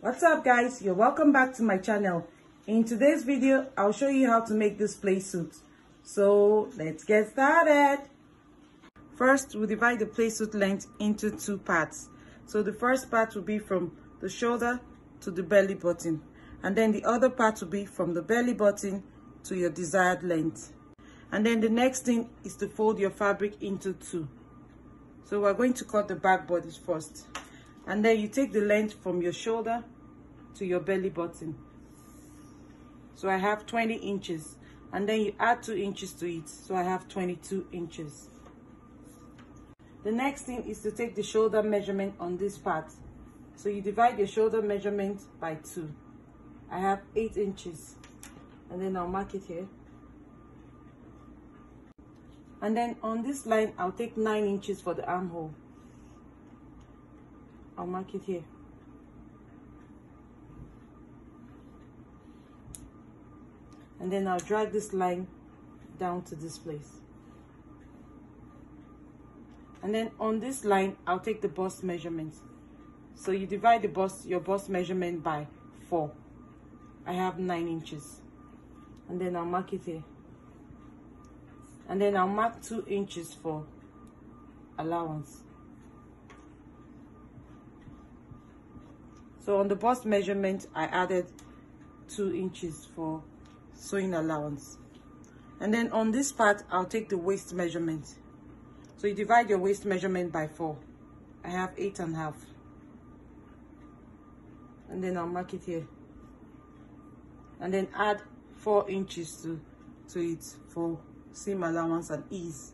What's up guys, you're welcome back to my channel. In today's video I'll show you how to make this play suit. So let's get started. First, we'll divide the play suit length into two parts. So the first part will be from the shoulder to the belly button, and then the other part will be from the belly button to your desired length. And then the next thing is to fold your fabric into two. So we're going to cut the back bodice first, and then you take the length from your shoulder to your belly button. So I have 20 inches, and then you add 2 inches to it, so I have 22 inches. The next thing is to take the shoulder measurement on this part. So you divide your shoulder measurement by 2. I have 8 inches, and then I'll mark it here. And then on this line, I'll take 9 inches for the armhole. I'll mark it here. And then I'll drag this line down to this place. And then on this line, I'll take the bust measurement. So you divide your bust measurement by 4. I have 9 inches. And then I'll mark it here. And then I'll mark 2 inches for allowance. So on the bust measurement, I added 2 inches for sewing allowance. And then on this part, I'll take the waist measurement. So you divide your waist measurement by 4. I have 8.5. And then I'll mark it here. And then add 4 inches to it for seam allowance and ease.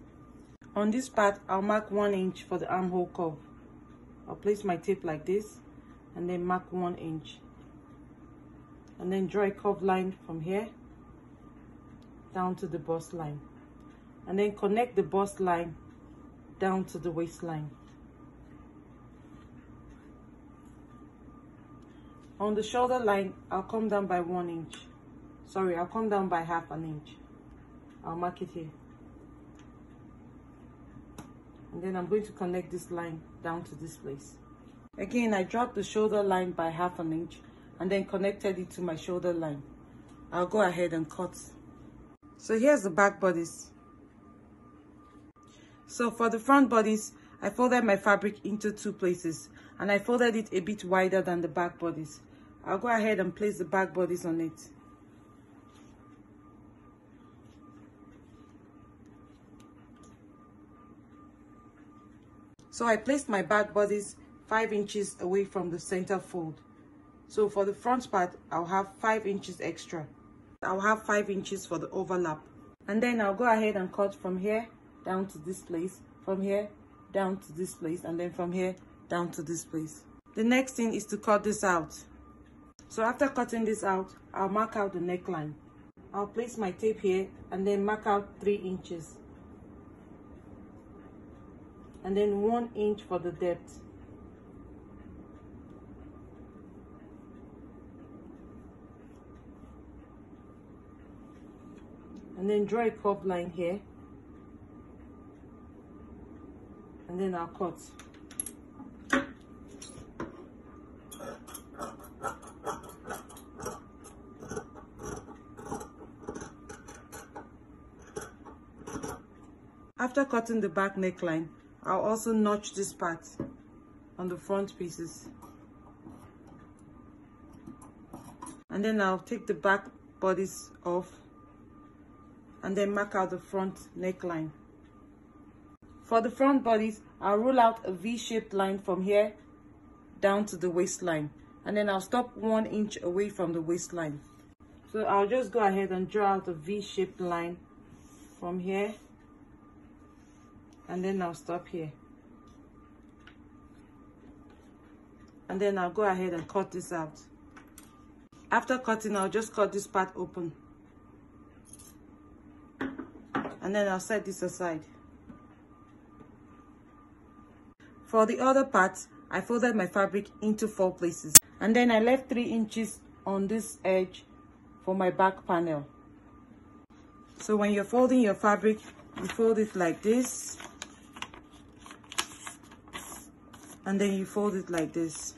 On this part, I'll mark 1 inch for the armhole curve. I'll place my tape like this, and then mark 1 inch. And then draw a curved line from here down to the bust line. And then connect the bust line down to the waistline. On the shoulder line, I'll come down by 1 inch. Sorry, I'll come down by half an inch. I'll mark it here. And then I'm going to connect this line down to this place. Again, I dropped the shoulder line by half an inch and then connected it to my shoulder line. I'll go ahead and cut. So here's the back bodice. So for the front bodice, I folded my fabric into 2 places, and I folded it a bit wider than the back bodice. I'll go ahead and place the back bodice on it. So I placed my back bodice 5 inches away from the center fold. So for the front part, I'll have 5 inches extra. I'll have 5 inches for the overlap. And then I'll go ahead and cut from here down to this place, from here down to this place, and then from here down to this place. The next thing is to cut this out. So after cutting this out, I'll mark out the neckline. I'll place my tape here and then mark out 3 inches. And then 1 inch for the depth. And then draw a curved line here. And then I'll cut. After cutting the back neckline, I'll also notch this part on the front pieces. And then I'll take the back bodice off and then mark out the front neckline. For the front bodice, I'll roll out a V-shaped line from here down to the waistline. And then I'll stop 1 inch away from the waistline. So I'll just go ahead and draw out a V-shaped line from here. And then I'll stop here. And then I'll go ahead and cut this out. After cutting, I'll just cut this part open. And then I'll set this aside. For the other part, I folded my fabric into 4 places. And then I left 3 inches on this edge for my back panel. So when you're folding your fabric, you fold it like this. And then you fold it like this.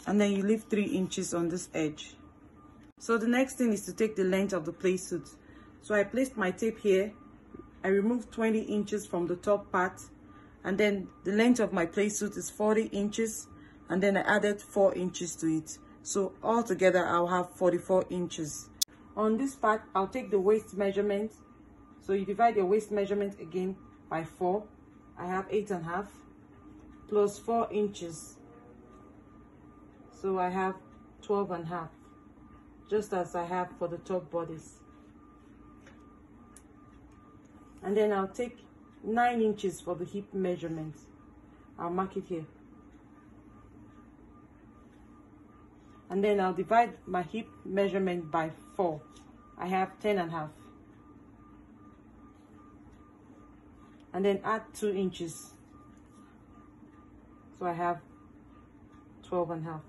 and then you leave 3 inches on this edge. So the next thing is to take the length of the playsuit. So I placed my tape here, I removed 20 inches from the top part, and then the length of my playsuit is 40 inches, and then I added 4 inches to it. So altogether I'll have 44 inches. On this part, I'll take the waist measurement. So you divide your waist measurement again by 4. I have 8.5 plus 4 inches. So I have 12.5, just as I have for the top bodice. And then I'll take 9 inches for the hip measurement. I'll mark it here. And then I'll divide my hip measurement by 4. I have 10.5. And then add 2 inches. So I have 12.5.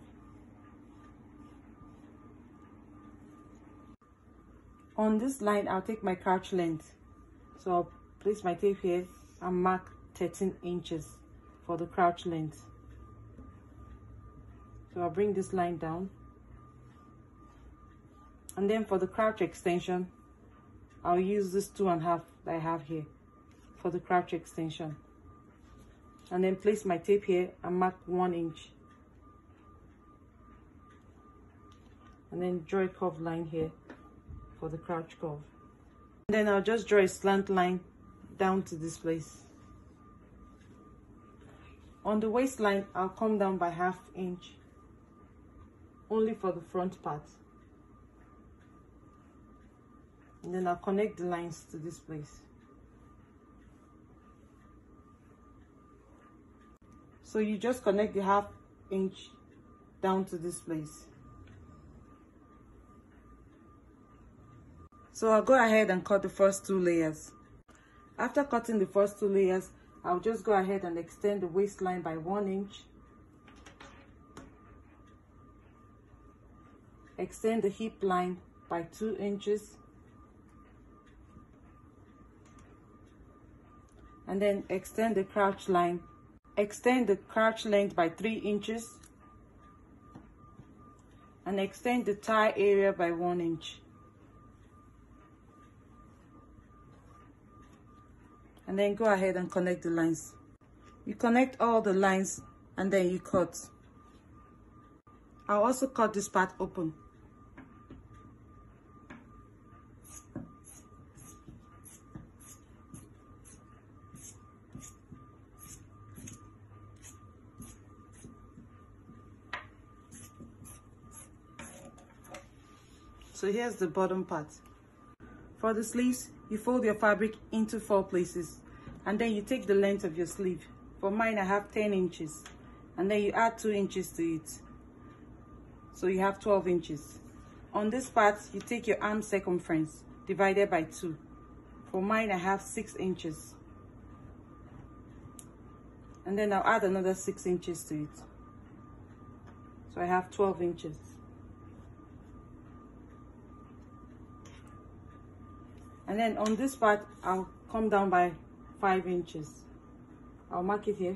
On this line, I'll take my crouch length. So I'll place my tape here and mark 13 inches for the crouch length. So I'll bring this line down. And then for the crouch extension, I'll use this 2.5 that I have here for the crouch extension. And then place my tape here and mark 1 inch. And then draw a curved line here for the crouch curve. And then I'll just draw a slant line down to this place. On the waistline, I'll come down by 1/2 inch, only for the front part. And then I'll connect the lines to this place. So you just connect the 1/2 inch down to this place. So I'll go ahead and cut the first 2 layers. After cutting the first 2 layers, I'll just go ahead and extend the waistline by 1 inch. Extend the hip line by 2 inches. And then extend the crouch line. Extend the crouch length by 3 inches. And extend the thigh area by 1 inch. And then go ahead and connect the lines. You connect all the lines and then you cut. I'll also cut this part open. So here's the bottom part. For the sleeves, you fold your fabric into 4 places, and then you take the length of your sleeve. For mine, I have 10 inches, and then you add 2 inches to it. So you have 12 inches. On this part, you take your arm circumference divided by 2. For mine, I have 6 inches. And then I'll add another 6 inches to it. So I have 12 inches. And then on this part, I'll come down by 5 inches. I'll mark it here.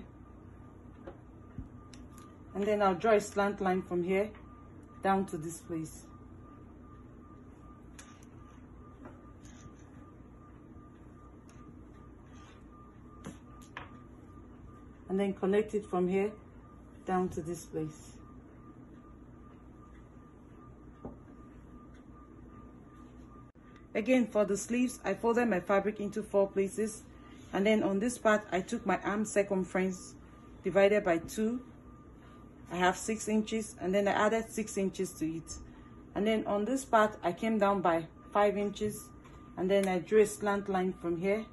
And then I'll draw a slant line from here down to this place. And then connect it from here down to this place. Again, for the sleeves, I folded my fabric into 4 places, and then on this part, I took my arm circumference divided by 2. I have 6 inches, and then I added 6 inches to it. And then on this part, I came down by 5 inches, and then I drew a slant line from here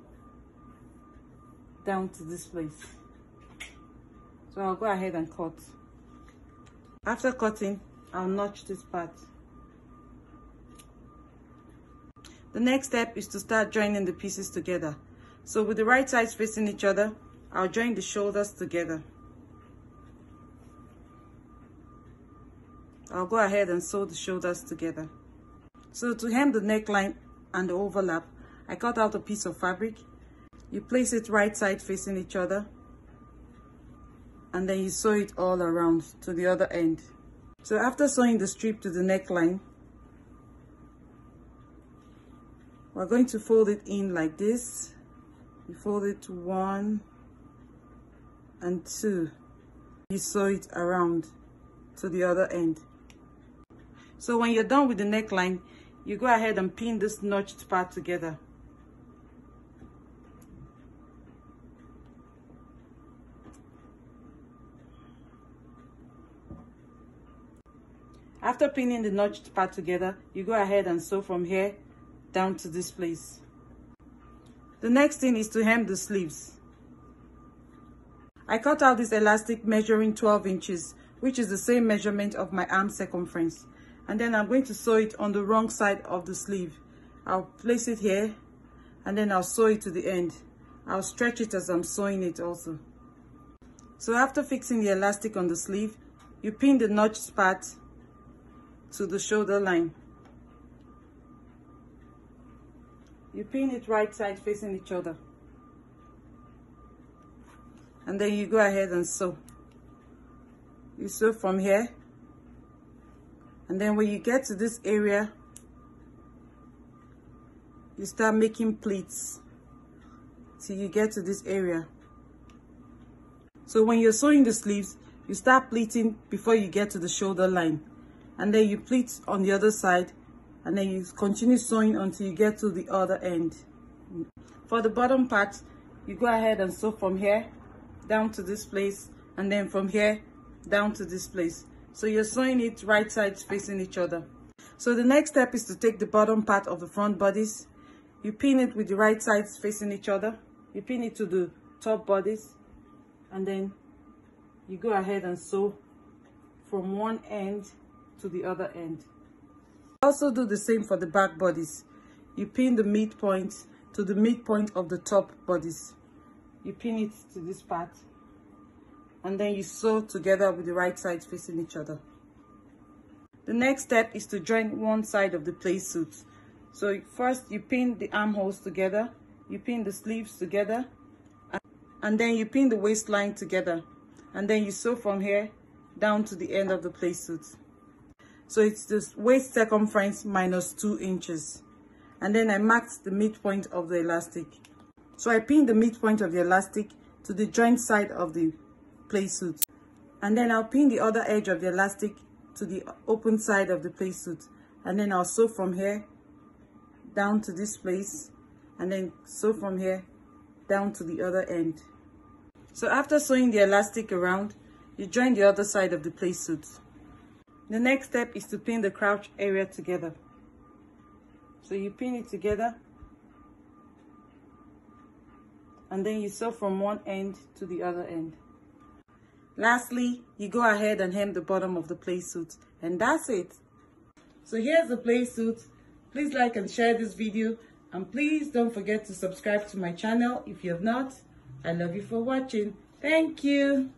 down to this place. So I'll go ahead and cut. After cutting, I'll notch this part. The next step is to start joining the pieces together. So with the right sides facing each other, I'll join the shoulders together. I'll go ahead and sew the shoulders together. So to hem the neckline and the overlap, I cut out a piece of fabric. You place it right side facing each other, and then you sew it all around to the other end. So after sewing the strip to the neckline, we're going to fold it in like this. You fold it to 1 and 2. You sew it around to the other end. So when you're done with the neckline, you go ahead and pin this notched part together. After pinning the notched part together, you go ahead and sew from here down to this place. The next thing is to hem the sleeves. I cut out this elastic measuring 12 inches, which is the same measurement of my arm circumference. And then I'm going to sew it on the wrong side of the sleeve. I'll place it here and then I'll sew it to the end. I'll stretch it as I'm sewing it also. So after fixing the elastic on the sleeve, you pin the notched part to the shoulder line. You pin it right side facing each other. And then you go ahead and sew. You sew from here. And then when you get to this area, you start making pleats till you get to this area. So when you're sewing the sleeves, you start pleating before you get to the shoulder line. And then you pleat on the other side, and then you continue sewing until you get to the other end. For the bottom part, you go ahead and sew from here down to this place, and then from here down to this place. So you're sewing it right sides facing each other. So the next step is to take the bottom part of the front bodice. You pin it with the right sides facing each other. You pin it to the top bodice, and then you go ahead and sew from one end to the other end. Also do the same for the back bodice. You pin the midpoint to the midpoint of the top bodice. You pin it to this part, and then you sew together with the right sides facing each other. The next step is to join one side of the playsuit. So first you pin the armholes together, you pin the sleeves together, and then you pin the waistline together, and then you sew from here down to the end of the playsuit. So it's this waist circumference minus 2 inches. And then I marked the midpoint of the elastic. So I pinned the midpoint of the elastic to the joint side of the playsuit. And then I'll pin the other edge of the elastic to the open side of the playsuit. And then I'll sew from here down to this place. And then sew from here down to the other end. So after sewing the elastic around, you join the other side of the playsuit. The next step is to pin the crouch area together. So you pin it together, and then you sew from one end to the other end. Lastly, you go ahead and hem the bottom of the playsuit, and that's it. So here's the playsuit. Please like and share this video, and please don't forget to subscribe to my channel if you have not. I love you for watching. Thank you.